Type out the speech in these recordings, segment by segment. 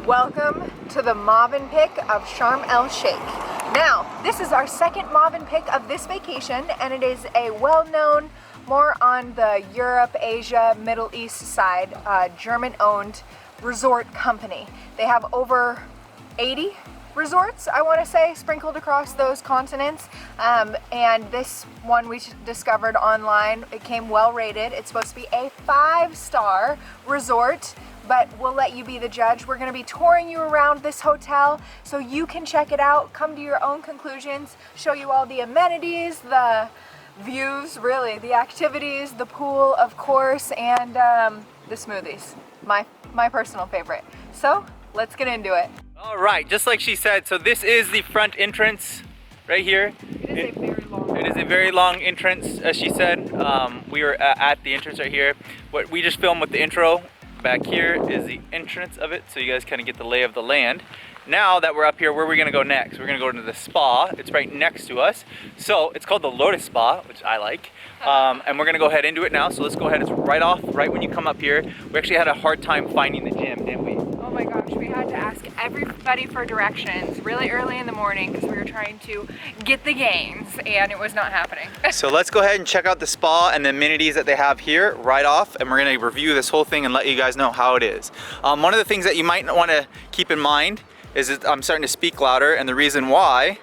Welcome to the Movenpick of Sharm El Sheikh. Now, this is our second Movenpick of this vacation, and it is a well-known, more on the Europe, Asia, Middle East side, German-owned resort company. They have over 80 resorts, I want to say, sprinkled across those continents, and this one we discovered online. It came well rated. It's supposed to be a 5-star resort, but we'll let you be the judge. We're going to be touring you around this hotel so you can check it out, come to your own conclusions, show you all the amenities, the views, really, the activities, the pool, of course, and the smoothies, my personal favorite. So let's get into it. All right, just like she said, so this is the front entrance right here. It is a very long entrance, as she said. We were at the entrance right here. What we just filmed with the intro. Back here is the entrance of it, so you guys kind of get the lay of the land. Now that we're up here, where are we gonna go next? We're gonna go into the spa. It's right next to us. So it's called the Lotus Spa, which I like. And we're gonna go ahead into it now. So let's go ahead, it's right when you come up here. We actually had a hard time finding the gym, didn't we? Oh my gosh, we had to ask everybody for directions really early in the morning because we were trying to get the gains and it was not happening. So let's go ahead and check out the spa and the amenities that they have here right off, and we're gonna review this whole thing and let you guys know how it is. One of the things that you might want to keep in mind is that I'm starting to speak louder, and the reason why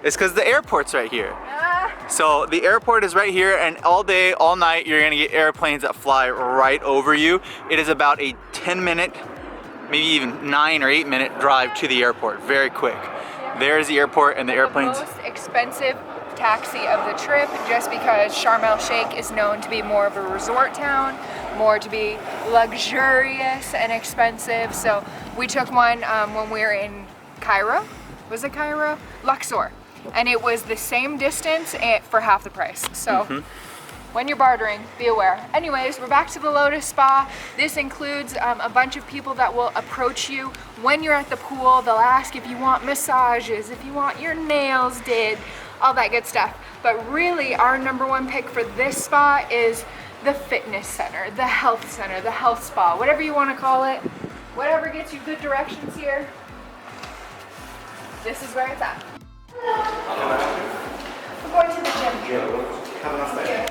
is because the airport's right here. So the airport is right here, and all day, all night, you're gonna get airplanes that fly right over you. It is about a 10-minute, maybe even 9 or 8-minute drive to the airport, very quick. There's the airport and the airplanes. The most expensive taxi of the trip, just because Sharm El Sheikh is known to be more of a resort town, more to be luxurious and expensive. So we took one when we were in Cairo. Was it Cairo? Luxor. And it was the same distance for half the price. So when you're bartering, be aware. Anyways, we're back to the Lotus Spa. This includes a bunch of people that will approach you when you're at the pool. They'll ask if you want massages, if you want your nails did, all that good stuff. But really, our #1 pick for this spa is the fitness center, the health spa, whatever you want to call it. Whatever gets you good directions here, this is where it's at. We're going to the gym. Have a nice day.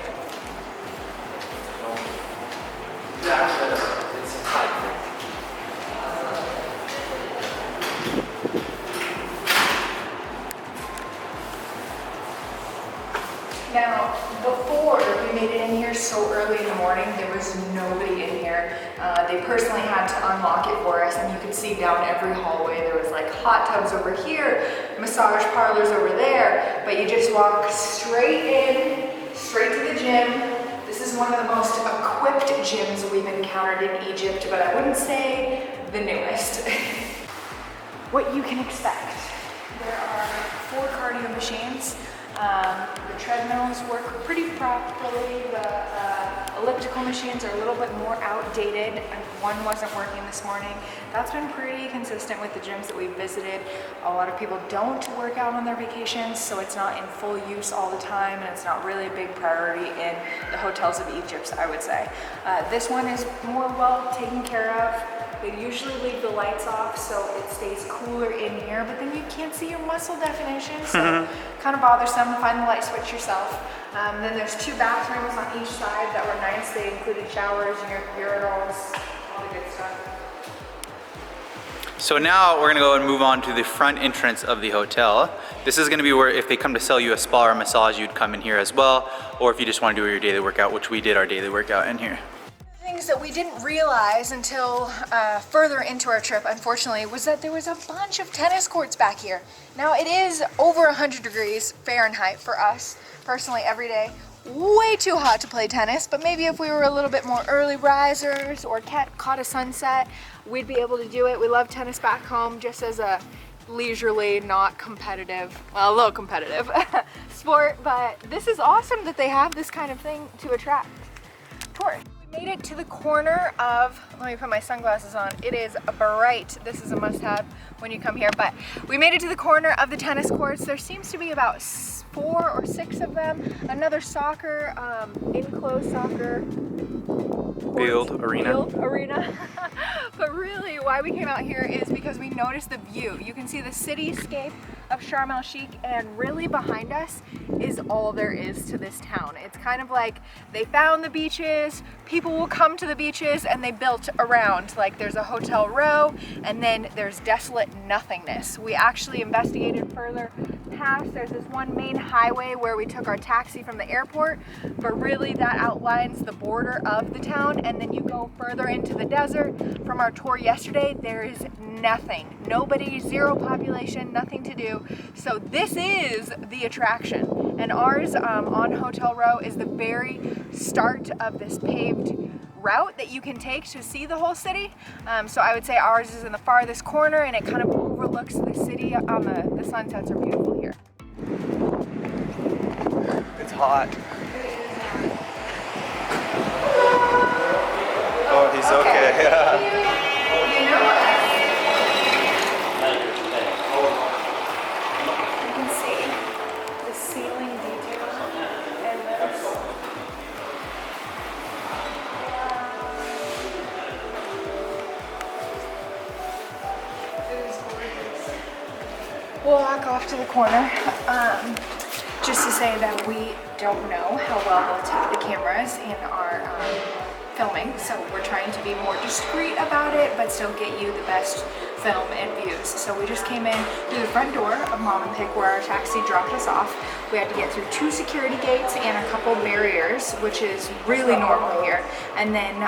Now, before we made it in here so early in the morning, there was nobody in here. They personally had to unlock it for us, and you could see down every hallway. There was like hot tubs over here, massage parlors over there, but you just walk straight in, straight to the gym. This is one of the most equipped gyms we've encountered in Egypt, but I wouldn't say the newest. What you can expect. There are 4 cardio machines. The treadmills work pretty properly. The elliptical machines are a little bit more outdated, and one wasn't working this morning. That's been pretty consistent with the gyms that we've visited. A lot of people don't work out on their vacations, so it's not in full use all the time, and it's not really a big priority in the hotels of Egypt, I would say. This one is more well taken care of. They usually leave the lights off so it stays cooler in here, but then you can't see your muscle definition, so kind of bothersome to find the light switch yourself. Then there's 2 bathrooms on each side that were nice. They included showers, urinals, all the good stuff. So now we're gonna go and move on to the front entrance of the hotel. This is gonna be where if they come to sell you a spa or massage, you'd come in here as well, or if you just wanna do your daily workout, which we did our daily workout in here. Things that we didn't realize until further into our trip, unfortunately, was that there was a bunch of tennis courts back here. Now, it is over 100 degrees Fahrenheit for us, personally, every day. Way too hot to play tennis, but maybe if we were a little bit more early risers or caught a sunset, we'd be able to do it. We love tennis back home just as a leisurely, not competitive, well, a little competitive sport, but this is awesome that they have this kind of thing to attract tourists. Made it to the corner of, let me put my sunglasses on. It is bright. This is a must-have when you come here, but we made it to the corner of the tennis courts. There seems to be about 4 or 6 of them. Another soccer, enclosed soccer field arena But really, why we came out here is because we noticed the view. You can see the cityscape of Sharm El Sheikh, and really behind us is all there is to this town. It's kind of like they found the beaches, people will come to the beaches, and they built around. Like there's a hotel row, and then there's desolate nothingness. We actually investigated further past. There's this one main highway where we took our taxi from the airport, but really that outlines the border of the town, and then you go further into the desert. From our tour yesterday, there is nothing, nobody, zero population, nothing to do. So this is the attraction, and ours on Hotel Row is the very start of this paved route that you can take to see the whole city. So I would say ours is in the farthest corner, and it kind of overlooks the city. The sunsets are beautiful here. It's hot. Oh, he's okay. Yeah. You know what? You can see the ceiling detail and this. It is gorgeous. We'll walk off to the corner. Just to say that we don't know how well they'll take the cameras in our filming, so we're trying to be more discreet about it, but still get you the best film and views. So we just came in through the front door of Movenpick where our taxi dropped us off. We had to get through 2 security gates and a couple barriers, which is really normal here, and then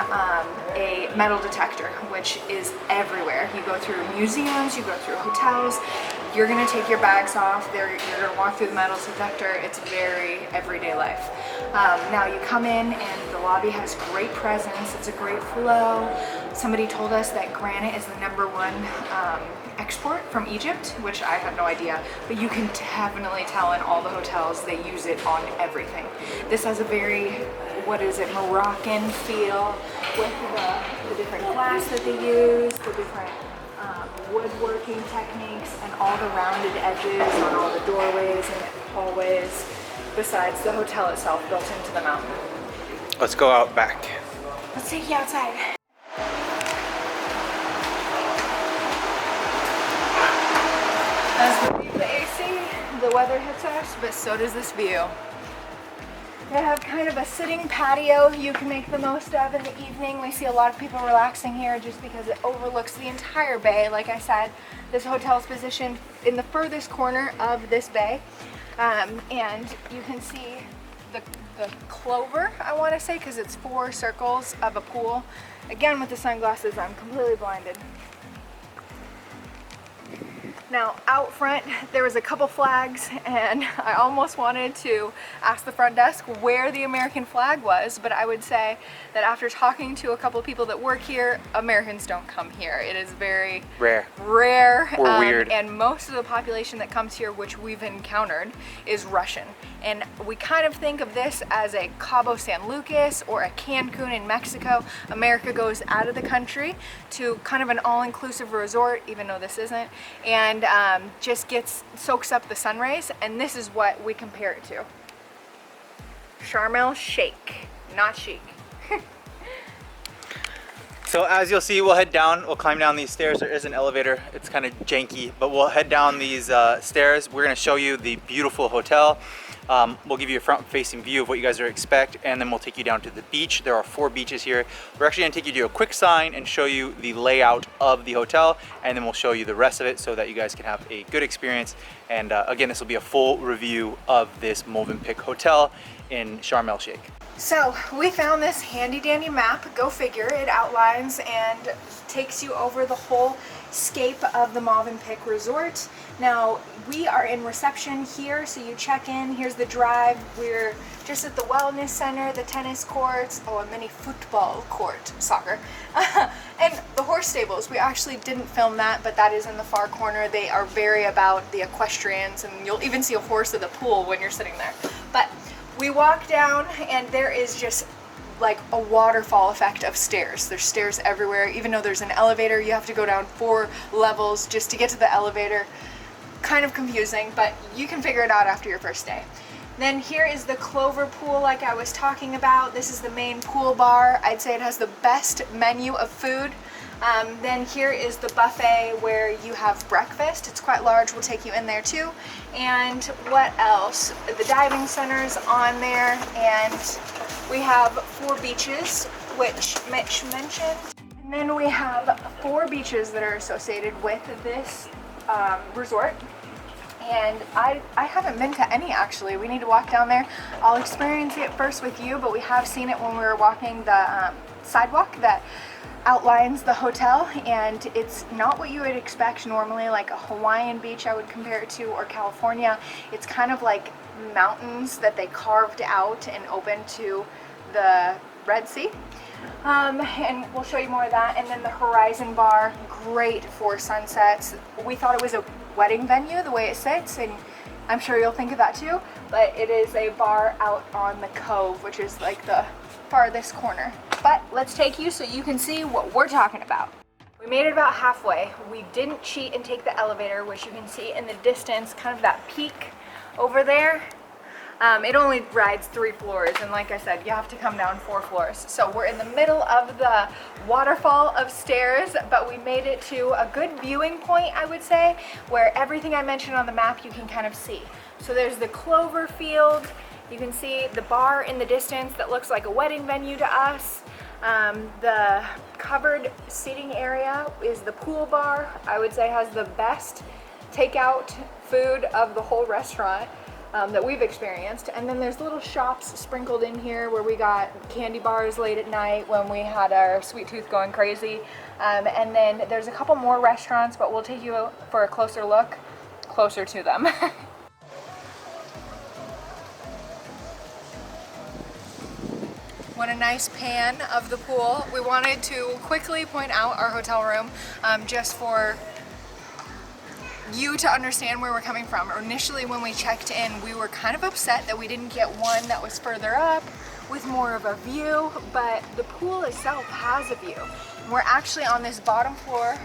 a metal detector, which is everywhere. You go through museums, you go through hotels, you're gonna take your bags off, you're gonna walk through the metal detector. It's very everyday life. Now you come in and the lobby has great presence, it's a great flow. Somebody told us that granite is the #1 export from Egypt, which I had no idea, but you can definitely tell in all the hotels they use it on everything. This has a very, what is it, Moroccan feel with the different glass that they use, the different woodworking techniques, and all the rounded edges on all the doorways and hallways, besides the hotel itself built into the mountain. Let's go out back. Let's take you outside. As we leave the AC, the weather hits us, but so does this view. They have kind of a sitting patio you can make the most of in the evening. We see a lot of people relaxing here just because it overlooks the entire bay. Like I said, this hotel is positioned in the furthest corner of this bay. And you can see the clover, I want to say, because it's 4 circles of a pool. Again, with the sunglasses, I'm completely blinded. Now, out front, there was a couple flags, and I almost wanted to ask the front desk where the American flag was, but I would say that after talking to a couple of people that work here, Americans don't come here. It is very rare. Or weird. And most of the population that comes here, which we've encountered, is Russian. And we kind of think of this as a Cabo San Lucas or a Cancun in Mexico. America goes out of the country to kind of an all-inclusive resort, even though this isn't, and just soaks up the sun rays, and this is what we compare it to. Sharm El Sheikh, not chic. So as you'll see, we'll head down, we'll climb down these stairs. There is an elevator, it's kind of janky, but we'll head down these stairs. We're gonna show you the beautiful hotel. We'll give you a front-facing view of what you guys are expect, and then we'll take you down to the beach. There are 4 beaches here. We're actually gonna take you to a quick sign and show you the layout of the hotel, and then we'll show you the rest of it so that you guys can have a good experience. And again, this will be a full review of this Movenpick hotel in Sharm El Sheikh. So we found this handy dandy map, go figure. It outlines and takes you over the whole scape of the Movenpick Resort. Now we are in reception here, so you check in, here's the drive. We're just at the wellness center, the tennis courts, a mini football court, soccer, and the horse stables. We actually didn't film that, but that is in the far corner. They are very about the equestrians, and you'll even see a horse at the pool when you're sitting there. But we walk down and there is just like a waterfall effect of stairs. There's stairs everywhere. Even though there's an elevator, you have to go down 4 levels just to get to the elevator. Kind of confusing, but you can figure it out after your first day. Then here is the Clover Pool like I was talking about. This is the main pool bar. I'd say it has the best menu of food Then here is the buffet where you have breakfast. It's quite large. We'll take you in there too. And what else? The diving center's on there, and we have 4 beaches, which Mitch mentioned. And then we have 4 beaches that are associated with this resort. And I haven't been to any actually. We need to walk down there. I'll experience it first with you, but we have seen it when we were walking the sidewalk that outlines the hotel, and it's not what you would expect normally, like a Hawaiian beach I would compare it to, or California. It's kind of like mountains that they carved out and open to the Red Sea. And we'll show you more of that. And then the Horizon Bar, great for sunsets. We thought it was a wedding venue the way it sits, and I'm sure you'll think of that too, but it is a bar out on the cove, which is like the farthest corner. But let's take you so you can see what we're talking about. We made it about halfway. We didn't cheat and take the elevator, which you can see in the distance, kind of that peak over there. It only rides 3 floors, and like I said, you have to come down 4 floors. So we're in the middle of the waterfall of stairs, but we made it to a good viewing point, I would say, where everything I mentioned on the map you can kind of see. So there's the clover field. You can see the bar in the distance that looks like a wedding venue to us. The covered seating area is the pool bar. I would say has the best takeout food of the whole restaurant that we've experienced. And then there's little shops sprinkled in here where we got candy bars late at night when we had our sweet tooth going crazy. And then there's a couple more restaurants, but we'll take you for a closer look closer to them. What a nice pan of the pool. We wanted to quickly point out our hotel room just for you to understand where we're coming from. Initially when we checked in, we were kind of upset that we didn't get one that was further up with more of a view, but the pool itself has a view. And we're actually on this bottom floor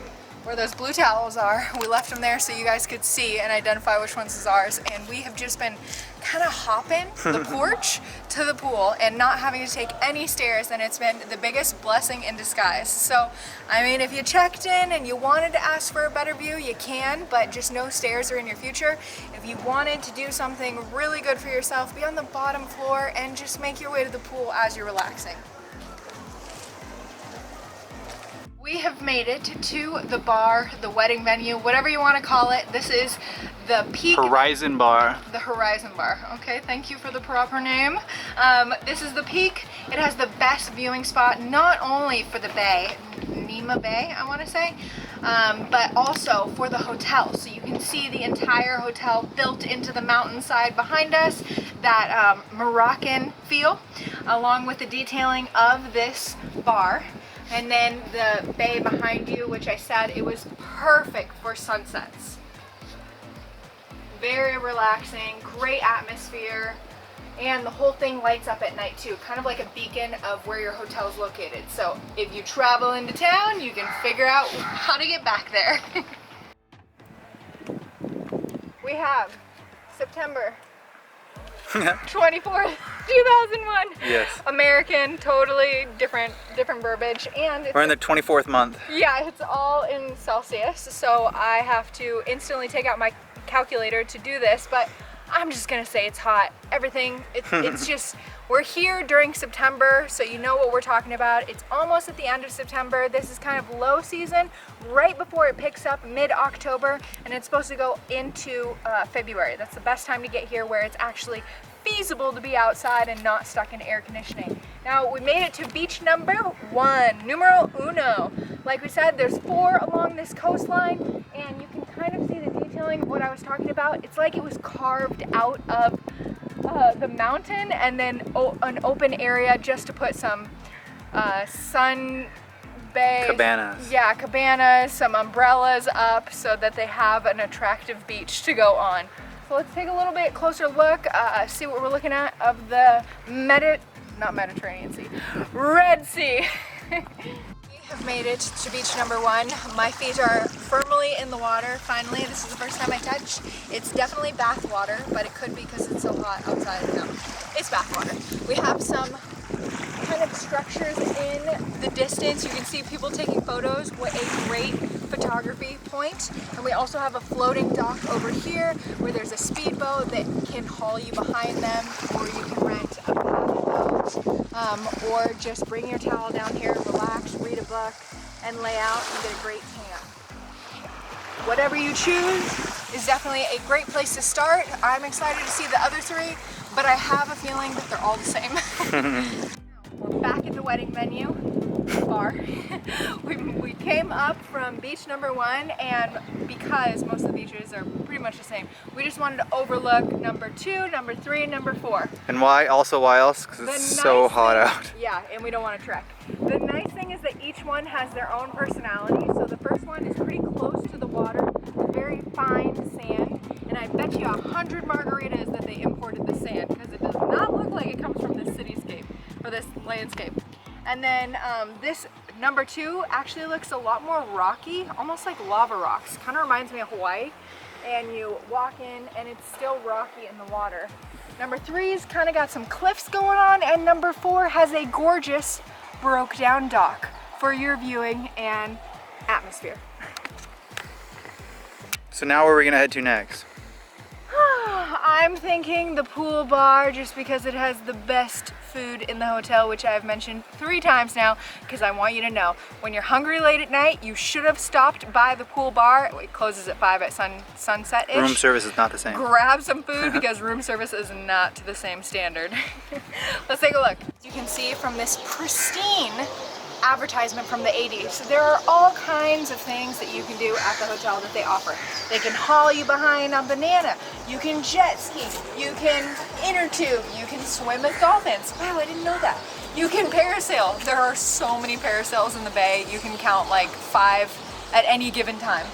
where those blue towels are. We left them there so you guys could see and identify which ones is ours, and we have just been kind of hopping the porch to the pool and not having to take any stairs, and it's been the biggest blessing in disguise. So I mean, if you checked in and you wanted to ask for a better view, you can, but just no stairs are in your future. If you wanted to do something really good for yourself, be on the bottom floor and just make your way to the pool as you're relaxing. We have made it to the bar, the wedding venue, whatever you want to call it. This is the peak. Horizon Bar. The Horizon Bar. Okay, thank you for the proper name. This is the peak. It has the best viewing spot, not only for the bay, Nima Bay, I want to say, but also for the hotel. So you can see the entire hotel built into the mountainside behind us, that Moroccan feel, along with the detailing of this bar. And then the bay behind you, which I said it was perfect for sunsets. Very relaxing, great atmosphere, and the whole thing lights up at night too, kind of like a beacon of where your hotel is located. So if you travel into town, you can figure out how to get back there. We have September 24th, 2001. Yes. American, totally different verbiage, and We're in the 24th month. yeah, it's all in Celsius, so I have to instantly take out my calculator to do this, but I'm just gonna say it's hot. Everything, it's just, we're here during September, so you know what we're talking about. It's almost at the end of September. This is kind of low season, right before it picks up mid-October, and it's supposed to go into February. That's the best time to get here, where it's actually feasible to be outside and not stuck in air conditioning. Now, we made it to beach number 1, numero uno. Like we said, there's 4 along this coastline, and you can kind of see the detailing of what I was talking about. It's like it was carved out of the mountain, and then an open area just to put some sun bay Cabanas. Yeah, cabanas, some umbrellas up so that they have an attractive beach to go on. So let's take a little bit closer look, see what we're looking at of the Mediterranean Sea, Red Sea. We have made it to beach number 1. My feet are firmly in the water. Finally, this is the first time I touch. It's definitely bath water, but it could be because it's so hot outside. No, it's bath water. We have some kind of structures in the distance. You can see people taking photos. What a great photography point. And we also have a floating dock over here where there's a speedboat that can haul you behind them, or you can rent a paddle boat, or just bring your towel down here, relax, read a book, and lay out and get a great tan. Whatever you choose is definitely a great place to start. I'm excited to see the other three, but I have a feeling that they're all the same. We're back at the wedding venue, bar. we came up from beach number 1, and because most of the beaches are pretty much the same, we just wanted to overlook number 2, number 3, and number 4. And why? Also, why else? Because it's so hot out. Yeah, and we don't want to trek. The nice thing is that each one has their own personality. So the first one is pretty close to the water, very fine sand, and I bet you 100 margaritas that they imported the sand, because it does not look like it comes from this cityscape or this landscape. And then this number 2 actually looks a lot more rocky, almost like lava rocks. Kind of reminds me of Hawaii. And you walk in and it's still rocky in the water. Number 3's kind of got some cliffs going on, and number 4 has a gorgeous broke down dock for your viewing and atmosphere. So now where are we gonna head to next? I'm thinking the pool bar, just because it has the best food in the hotel, which I've mentioned 3 times now, because I want you to know, when you're hungry late at night, you should have stopped by the pool bar. It closes at 5 at sunset-ish. Room service is not the same. Grab some food, because room service is not to the same standard. Let's take a look. You can see from this pristine advertisement from the 80s. There are all kinds of things that you can do at the hotel that they offer. They can haul you behind on banana, you can jet ski, you can inner tube, you can swim with dolphins. Wow, I didn't know that. You can parasail. There are so many parasails in the bay. You can count like 5 at any given time.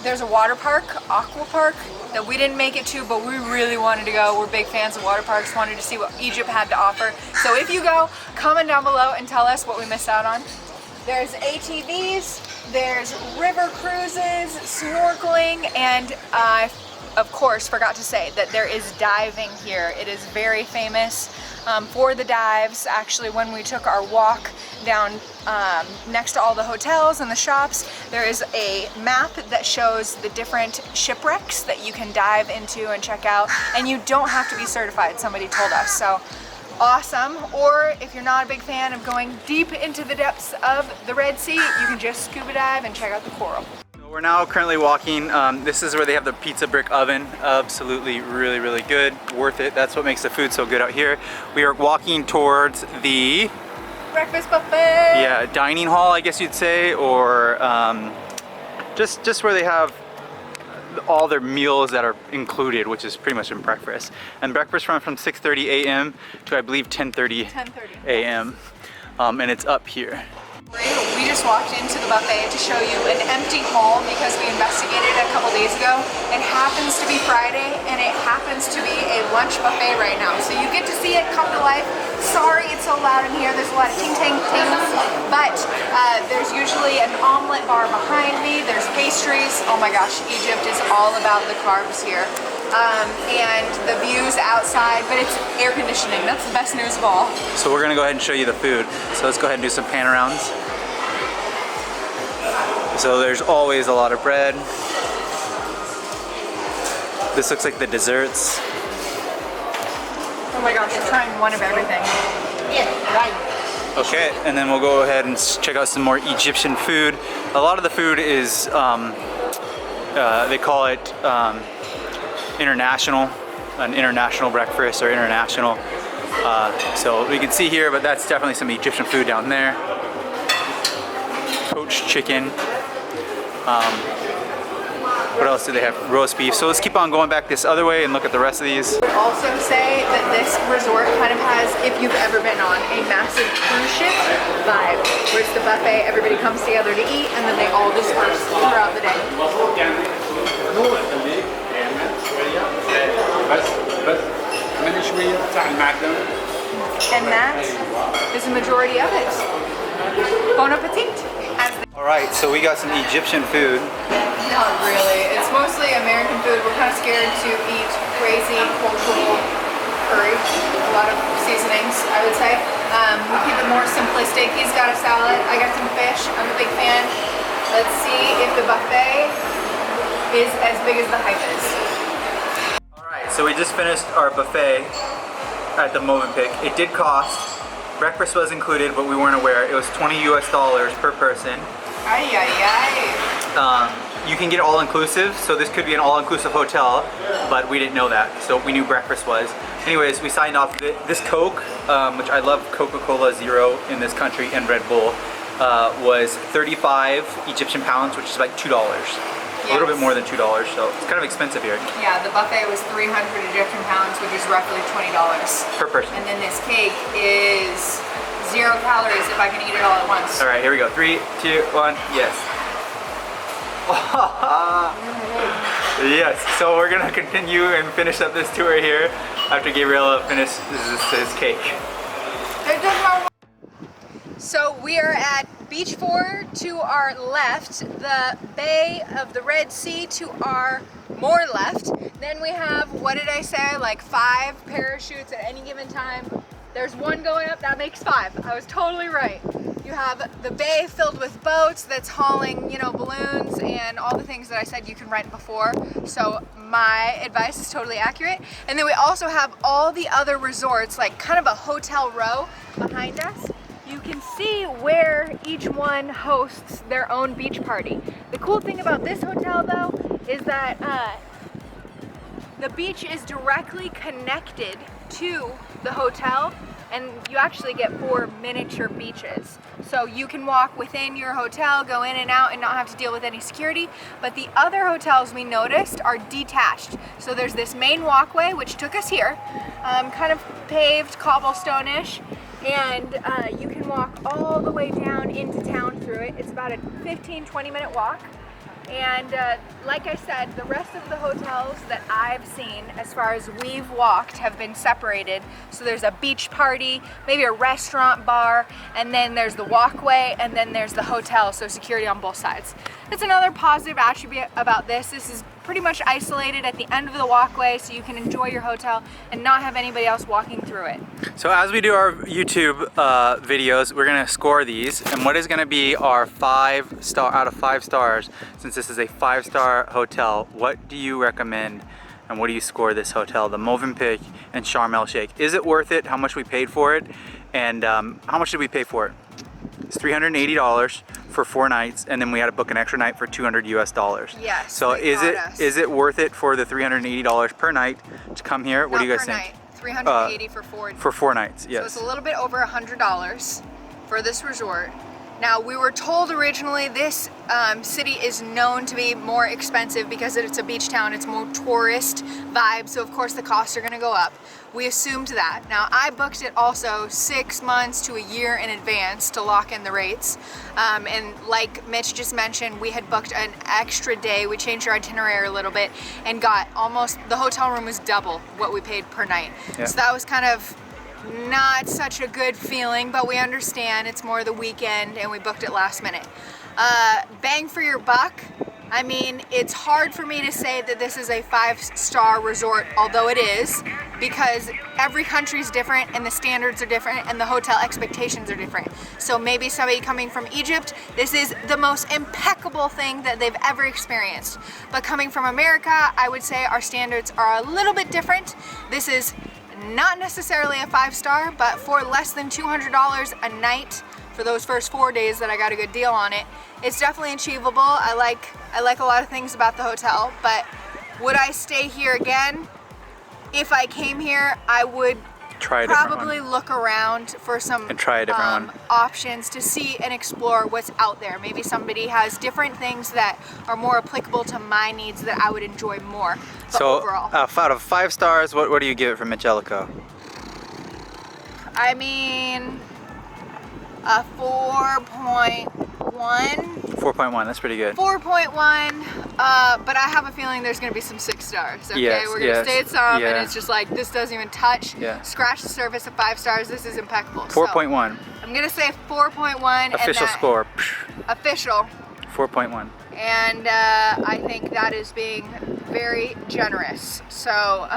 There's a water park, aqua park, that we didn't make it to, but we really wanted to go. We're big fans of water parks, wanted to see what Egypt had to offer. So if you go, comment down below and tell us what we missed out on. There's ATVs, there's river cruises, snorkeling, and I, of course, forgot to say that there is diving here. It is very famous for the dives. Actually, when we took our walk down next to all the hotels and the shops, there is a map that shows the different shipwrecks that you can dive into and check out, and you don't have to be certified, somebody told us. So awesome. Or if you're not a big fan of going deep into the depths of the Red Sea, you can just scuba dive and check out the coral. We're now currently walking. This is where they have the pizza brick oven. Absolutely, really good. Worth it. That's what makes the food so good out here. We are walking towards the breakfast buffet. Yeah, dining hall, I guess you'd say, or just where they have all their meals that are included, which is pretty much in breakfast. And breakfast runs from 6:30 a.m. to I believe 10:30 a.m. And it's up here. We just walked into the buffet to show you an empty hall because we investigated it a couple days ago. It happens to be Friday, and it happens to be a lunch buffet right now. So you get to see it come to life. Sorry it's so loud in here. There's a lot of ting-tang tings, but there's usually an omelet bar behind me. There's pastries. Oh my gosh, Egypt is all about the carbs here. And the views outside, but it's air conditioning. That's the best news of all. So we're gonna go ahead and show you the food. So let's go ahead and do some pan arounds. So there's always a lot of bread. This looks like the desserts. Oh my gosh, you're trying one of everything. Yeah, right. Okay, and then we'll go ahead and check out some more Egyptian food. A lot of the food is, they call it an international breakfast or international. So we can see here, but that's definitely some Egyptian food down there. Poached chicken. What else do they have? Roast beef. So let's keep on going back this other way and look at the rest of these. I would also say that this resort kind of has, if you've ever been on, a massive cruise ship vibe, where it's the buffet, everybody comes together to eat, and then they all disperse throughout the day. And that is the majority of it. Bon appetit. Alright, so we got some Egyptian food. Not really. It's mostly American food. We're kind of scared to eat crazy cultural curry. A lot of seasonings, I would say. We keep it more simplistic. He's got a salad. I got some fish. I'm a big fan. Let's see if the buffet is as big as the hype is. Alright, so we just finished our buffet at the Movenpick. It did cost. Breakfast was included, but we weren't aware. It was $20 per person. Ay, ay, ay. You can get all-inclusive, so this could be an all-inclusive hotel, but we didn't know that, so we knew breakfast was. Anyways, we signed off this Coke, which I love Coca-Cola Zero in this country, and Red Bull, was 35 Egyptian pounds, which is like $2. A little bit more than $2, so it's kind of expensive here. Yeah, the buffet was 300 Egyptian pounds, which is roughly $20 per person. And then this cake is 0 calories if I can eat it all at once. All right, here we go. 3, 2, 1, yes. Yes, so we're gonna continue and finish up this tour here after Gabriella finishes his cake. So we are at Beach 4 to our left, the Bay of the Red Sea to our more left. Then we have, what did I say, like 5 parachutes at any given time. There's one going up, that makes 5. I was totally right. You have the bay filled with boats that's hauling, you know, balloons and all the things that I said you can rent before. So my advice is totally accurate. And then we also have all the other resorts, like kind of a hotel row behind us. You can see where each one hosts their own beach party. The cool thing about this hotel though is that the beach is directly connected to the hotel, and you actually get 4 miniature beaches. So you can walk within your hotel, go in and out and not have to deal with any security. But the other hotels we noticed are detached. So there's this main walkway, which took us here, kind of paved, cobblestone-ish, and you can walk all the way down into town through it. It's about a 15-20 minute walk. And like I said, the rest of the hotels that I've seen, as far as we've walked, have been separated. So there's a beach party, maybe a restaurant bar, and then there's the walkway, and then there's the hotel, so security on both sides. That's another positive attribute about this. This is pretty much isolated at the end of the walkway, so you can enjoy your hotel and not have anybody else walking through it. So as we do our YouTube videos, we're gonna score these, and what is gonna be our 5-star out of 5 stars, since this is a 5-star hotel. What do you recommend, and what do you score this hotel, the Movenpick in Sharm El Sheikh? Is it worth it? How much we paid for it? And how much did we pay for it? It's $380 for 4 nights, and then we had to book an extra night for $200 US. Yes. So is it worth it for the $380 per night to come here? What do you guys think? $380 for 4 nights. For 4 nights, yes. So it's a little bit over $100 for this resort. Now, we were told originally this city is known to be more expensive because it's a beach town, it's more tourist vibe, so of course the costs are gonna go up. We assumed that. Now, I booked it also 6 months to a year in advance to lock in the rates. And like Mitch just mentioned, we had booked an extra day. We changed our itinerary a little bit and got almost, the hotel room was double what we paid per night. Yeah. So that was kind of not such a good feeling, but we understand it's more the weekend and we booked it last minute. Bang for your buck. I mean, it's hard for me to say that this is a 5-star resort, although it is, because every country is different and the standards are different and the hotel expectations are different. So maybe somebody coming from Egypt, this is the most impeccable thing that they've ever experienced. But coming from America, I would say our standards are a little bit different. This is not necessarily a 5-star, but for less than $200 a night for those first 4 days that I got a good deal on it, it's definitely achievable. I like a lot of things about the hotel, but would I stay here again? If I came here, I would probably look around for some and try a different options to see and explore what's out there. Maybe somebody has different things that are more applicable to my needs that I would enjoy more. But so overall, out of 5 stars, what do you give it for MitchEllaCo? I mean, a 4.1. 4.1, that's pretty good. 4.1, but I have a feeling there's gonna be some 6 stars, okay? Yes, we're gonna stay at some, yeah. and it's just like, this doesn't even touch, scratch the surface of 5 stars, this is impeccable. 4.1. So, I'm gonna say 4.1. Official score. Official. 4.1. And I think that is being very generous. So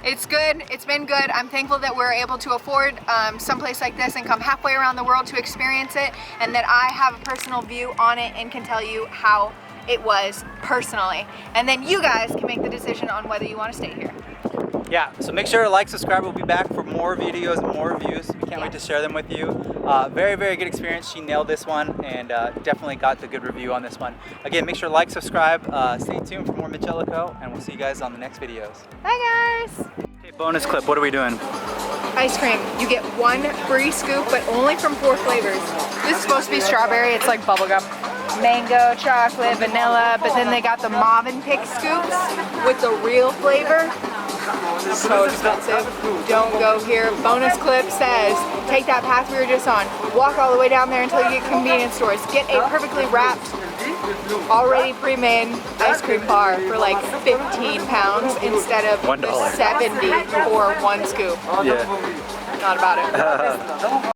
it's good, it's been good. I'm thankful that we're able to afford someplace like this and come halfway around the world to experience it, and that I have a personal view on it and can tell you how it was personally. And then you guys can make the decision on whether you want to stay here. Yeah, so make sure to like, subscribe. We'll be back for more videos and more reviews. We can't wait to share them with you. Very, very good experience. She nailed this one and definitely got the good review on this one. Again, make sure to like, subscribe, stay tuned for more MitchEllaCo, and we'll see you guys on the next videos. Bye guys! Okay, bonus clip, what are we doing? Ice cream. You get one free scoop, but only from 4 flavors. This is supposed to be strawberry. It's like bubblegum. Mango, chocolate, vanilla, but then they got the Movenpick scoops with the real flavor. So expensive. Don't go here. Bonus clip says, take that path we were just on. Walk all the way down there until you get convenience stores. Get a perfectly wrapped, already pre-made ice cream bar for like 15 pounds instead of $1. $70 for one scoop. Yeah. Not about it.